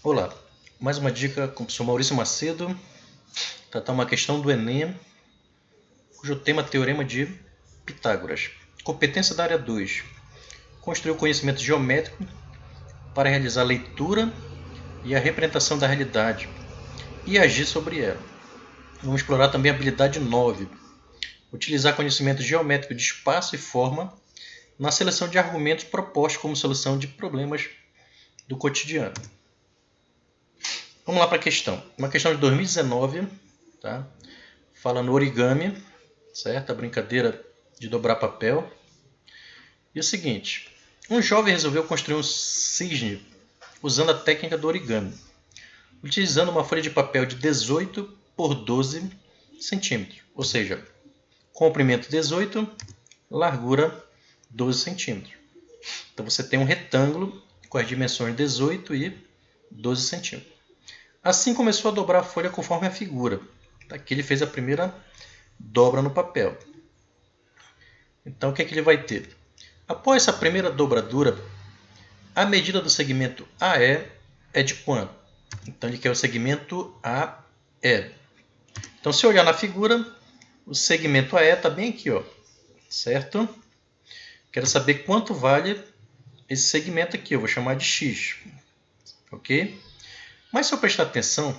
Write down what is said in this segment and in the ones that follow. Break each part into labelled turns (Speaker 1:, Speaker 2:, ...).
Speaker 1: Olá, mais uma dica com o professor Maurício Macedo, tratar uma questão do Enem, cujo tema é Teorema de Pitágoras. Competência da área 2. Construir o conhecimento geométrico para realizar a leitura e a representação da realidade e agir sobre ela. Vamos explorar também a habilidade 9. Utilizar conhecimento geométrico de espaço e forma na seleção de argumentos propostos como solução de problemas do cotidiano. Vamos lá para a questão. Uma questão de 2019, tá? Fala no origami, certo? A brincadeira de dobrar papel. E o seguinte, um jovem resolveu construir um cisne usando a técnica do origami, utilizando uma folha de papel de 18 por 12 centímetros, ou seja, comprimento 18, largura 12 centímetros. Então você tem um retângulo com as dimensões 18 e 12 centímetros. Assim começou a dobrar a folha conforme a figura. Aqui ele fez a primeira dobra no papel. Então o que é que ele vai ter? Após essa primeira dobradura, a medida do segmento AE é de quanto? Então ele quer o segmento AE. Então se eu olhar na figura, o segmento AE está bem aqui, ó, certo? Quero saber quanto vale esse segmento aqui, eu vou chamar de X, ok? Mas se eu prestar atenção,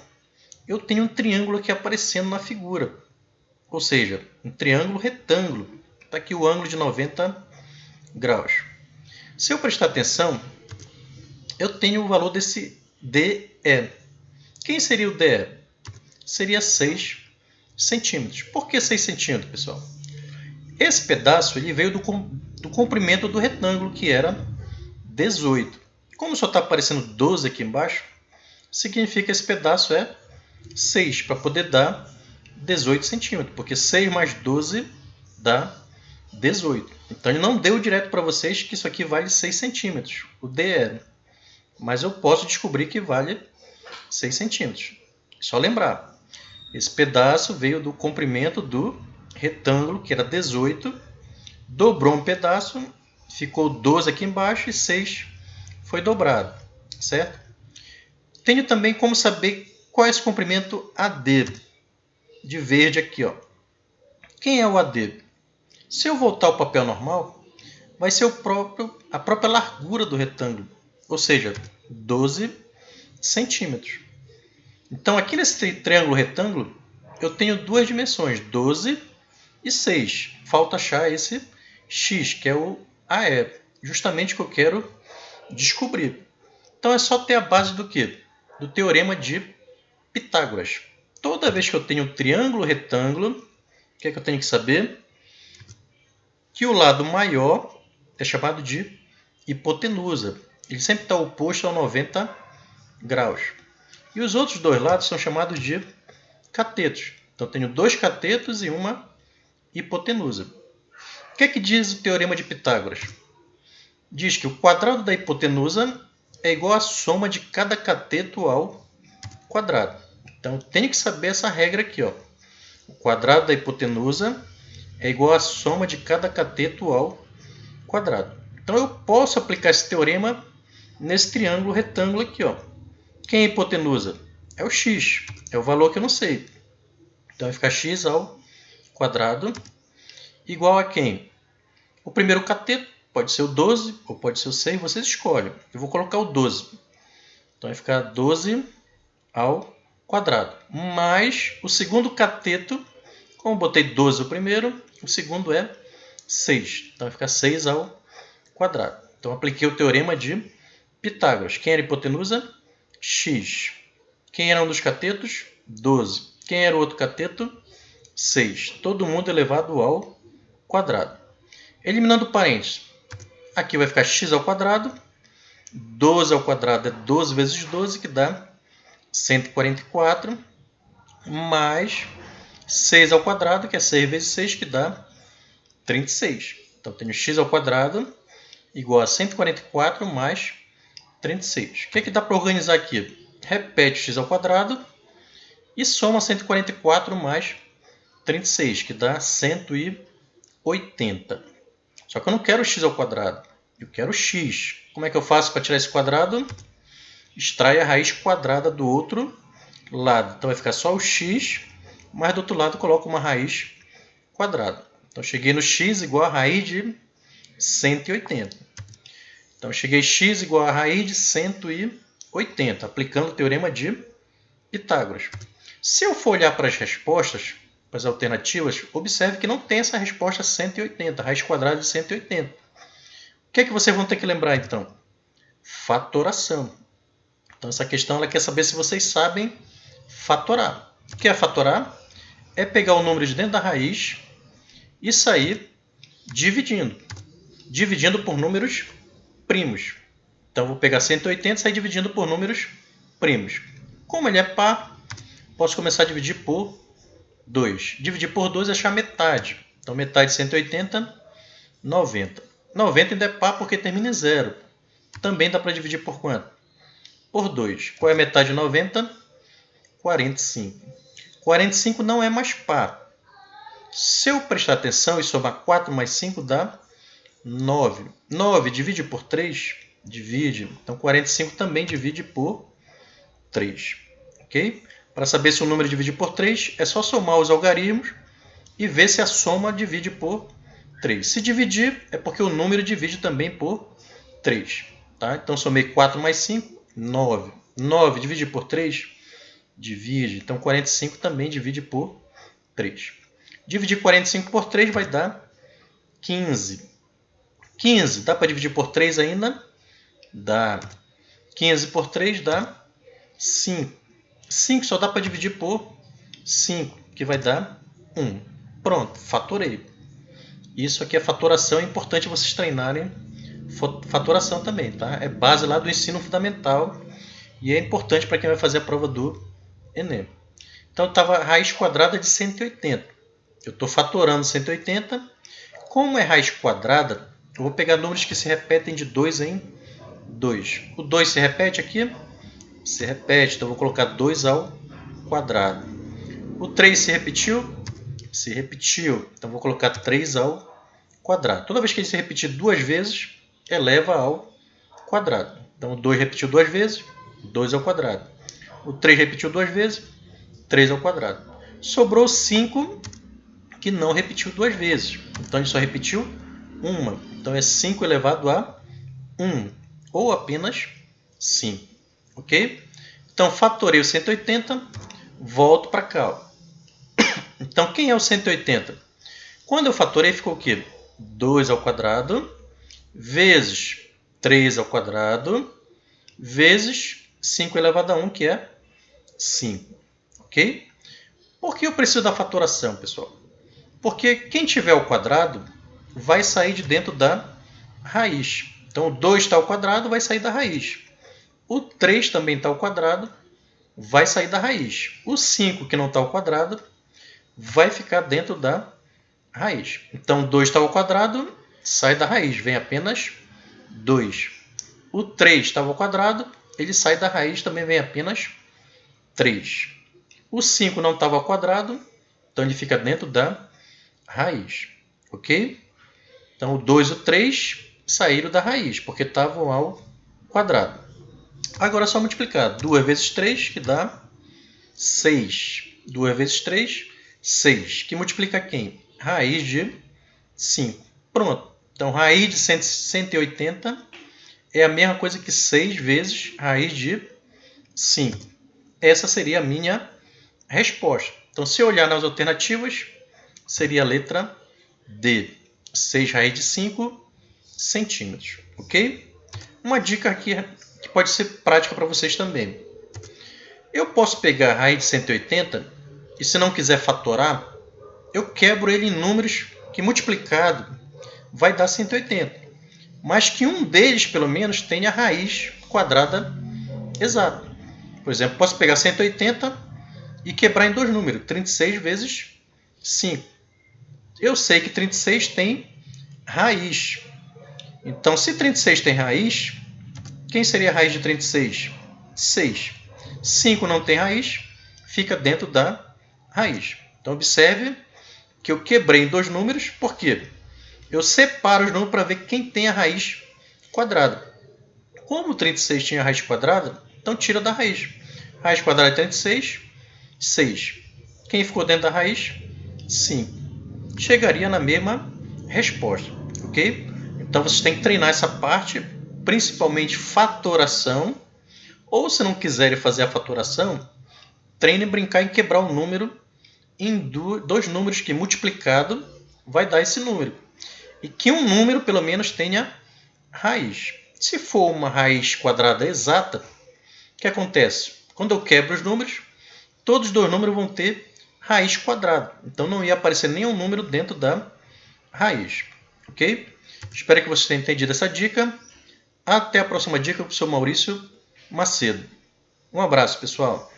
Speaker 1: eu tenho um triângulo aqui aparecendo na figura, ou seja, um triângulo retângulo. Está aqui o ângulo de 90 graus. Se eu prestar atenção, eu tenho o valor desse DE. Quem seria o DE? Seria 6 centímetros. Por que 6 centímetros, pessoal? Esse pedaço ele veio do comprimento do retângulo, que era 18. Como só está aparecendo 12 aqui embaixo, significa que esse pedaço é 6, para poder dar 18 centímetros, porque 6 mais 12 dá 18. Então ele não deu direto para vocês que isso aqui vale 6 centímetros, o DE. Mas eu posso descobrir que vale 6 centímetros. Só lembrar, esse pedaço veio do comprimento do retângulo, que era 18, dobrou um pedaço, ficou 12 aqui embaixo e 6 foi dobrado, certo? Tenho também como saber qual é esse comprimento AD, de verde aqui, ó. Quem é o AD? Se eu voltar ao papel normal, vai ser a própria largura do retângulo, ou seja, 12 centímetros. Então aqui nesse triângulo retângulo, eu tenho duas dimensões, 12 e 6. Falta achar esse x, que é o AE, justamente o que eu quero descobrir. Então é só ter a base do quê? Do teorema de Pitágoras. Toda vez que eu tenho um triângulo retângulo, o que é que eu tenho que saber? Que o lado maior é chamado de hipotenusa. Ele sempre está oposto a 90 graus. E os outros dois lados são chamados de catetos. Então tenho dois catetos e uma hipotenusa. O que é que diz o teorema de Pitágoras? Diz que o quadrado da hipotenusa é igual à soma de cada cateto ao quadrado. Então tenho que saber essa regra aqui, ó. O quadrado da hipotenusa é igual à soma de cada cateto ao quadrado. Então eu posso aplicar esse teorema nesse triângulo retângulo aqui, ó. Quem é a hipotenusa? É o x, é o valor que eu não sei. Então vai ficar x ao quadrado igual a quem? O primeiro cateto pode ser o 12 ou pode ser o 6, vocês escolhem. Eu vou colocar o 12. Então vai ficar 12 ao quadrado. Mais o segundo cateto, como eu botei 12 o primeiro, o segundo é 6. Então vai ficar 6 ao quadrado. Então apliquei o teorema de Pitágoras. Quem era a hipotenusa? X. Quem era um dos catetos? 12. Quem era o outro cateto? 6. Todo mundo elevado ao quadrado. Eliminando parênteses. Aqui vai ficar x ao quadrado. 12 ao quadrado é 12 vezes 12, que dá 144. Mais 6 ao quadrado, que é 6 vezes 6, que dá 36. Então, tenho x ao quadrado igual a 144 mais 36. O que é que dá para organizar aqui? Repete x ao quadrado e soma 144 mais 36, que dá 180. Só que eu não quero x ao quadrado, eu quero x. Como é que eu faço para tirar esse quadrado? extrai a raiz quadrada do outro lado. Então vai ficar só o x, mas do outro lado coloco uma raiz quadrada. Então cheguei no x igual a raiz de 180. Então cheguei x igual a raiz de 180, aplicando o teorema de Pitágoras. Se eu for olhar para as respostas, para as alternativas, observe que não tem essa resposta 180, raiz quadrada de 180. O que é que vocês vão ter que lembrar então? Fatoração. Então essa questão ela quer saber se vocês sabem fatorar. O que é fatorar? É pegar o número de dentro da raiz e sair dividindo. Dividindo por números primos. Então vou pegar 180 e sair dividindo por números primos. Como ele é par, posso começar a dividir por 2. Dividir por 2 é achar metade. Então metade de 180, 90. 90 ainda é par porque termina em 0. Também dá para dividir por quanto? Por 2. Qual é a metade de 90? 45. 45 não é mais par. Se eu prestar atenção e somar 4 mais 5 dá 9. 9 divide por 3? Divide. Então 45 também divide por 3. Ok? Para saber se o número divide por 3, é só somar os algarismos e ver se a soma divide por 3. Se dividir, é porque o número divide também por 3. Tá? Então somei 4 mais 5, 9. 9 divide por 3? Divide. Então 45 também divide por 3. Dividir 45 por 3 vai dar 15. 15 dá para dividir por 3 ainda? Dá. 15 por 3 dá 5. 5 só dá para dividir por 5, que vai dar 1. Pronto, fatorei. Isso aqui é fatoração, é importante vocês treinarem fatoração também, tá? É base lá do ensino fundamental e é importante para quem vai fazer a prova do Enem. Então estava raiz quadrada de 180. Eu estou fatorando 180. Como é raiz quadrada, eu vou pegar números que se repetem de 2 em 2. O 2 se repete aqui? Se repete, então eu vou colocar 2 ao quadrado. O 3 se repetiu? Se repetiu, então eu vou colocar 3 ao quadrado. Toda vez que ele se repetir 2 vezes, eleva ao quadrado. Então o 2 repetiu 2 vezes, 2 ao quadrado. O 3 repetiu 2 vezes, 3 ao quadrado. Sobrou 5 que não repetiu 2 vezes. Então ele só repetiu uma. Então é 5 elevado a 1, ou apenas 5. Ok? Então, fatorei o 180, volto para cá. Ó. Então, quem é o 180? Quando eu fatorei, ficou o quê? 2 ao quadrado, vezes 3 ao quadrado, vezes 5 elevado a 1, que é 5. Ok? Por que eu preciso da fatoração, pessoal? Porque quem tiver ao quadrado vai sair de dentro da raiz. Então, o 2 está ao quadrado, vai sair da raiz. O 3 também está ao quadrado, vai sair da raiz. O 5, que não está ao quadrado, vai ficar dentro da raiz. Então, 2 está ao quadrado, sai da raiz, vem apenas 2. O 3 estava ao quadrado, ele sai da raiz, também vem apenas 3. O 5 não estava ao quadrado, então ele fica dentro da raiz. Ok? Então, o 2 e o 3 saíram da raiz, porque estavam ao quadrado. Agora é só multiplicar. 2 vezes 3, que dá 6. 2 vezes 3, 6. Que multiplica quem? Raiz de 5. Pronto. Então, raiz de 180 é a mesma coisa que 6 vezes raiz de 5. Essa seria a minha resposta. Então, se eu olhar nas alternativas, seria a letra D. 6 raiz de 5 centímetros. Ok? Uma dica aqui que pode ser prática para vocês também. Eu posso pegar a raiz de 180 e, se não quiser fatorar, eu quebro ele em números que multiplicado vai dar 180. Mas que um deles, pelo menos, tenha a raiz quadrada exata. Por exemplo, posso pegar 180 e quebrar em dois números, 36 vezes 5. Eu sei que 36 tem raiz. Então, se 36 tem raiz, quem seria a raiz de 36? 6. 5 não tem raiz, fica dentro da raiz. Então, observe que eu quebrei em dois números, por quê? Eu separo os números para ver quem tem a raiz quadrada. Como o 36 tinha a raiz quadrada, Então tira da raiz. Raiz quadrada de 36, 6. Quem ficou dentro da raiz? 5. Chegaria na mesma resposta, ok? Então vocês têm que treinar essa parte, principalmente fatoração. Ou se não quiserem fazer a fatoração, treine brincar em quebrar um número em dois números que multiplicado vai dar esse número. E que um número pelo menos tenha raiz. Se for uma raiz quadrada exata, o que acontece? Quando eu quebro os números, todos os dois números vão ter raiz quadrada. Então não ia aparecer nenhum número dentro da raiz. Ok? Espero que vocês tenham entendido essa dica. Até a próxima dica com o professor Maurício Macedo. Um abraço, pessoal.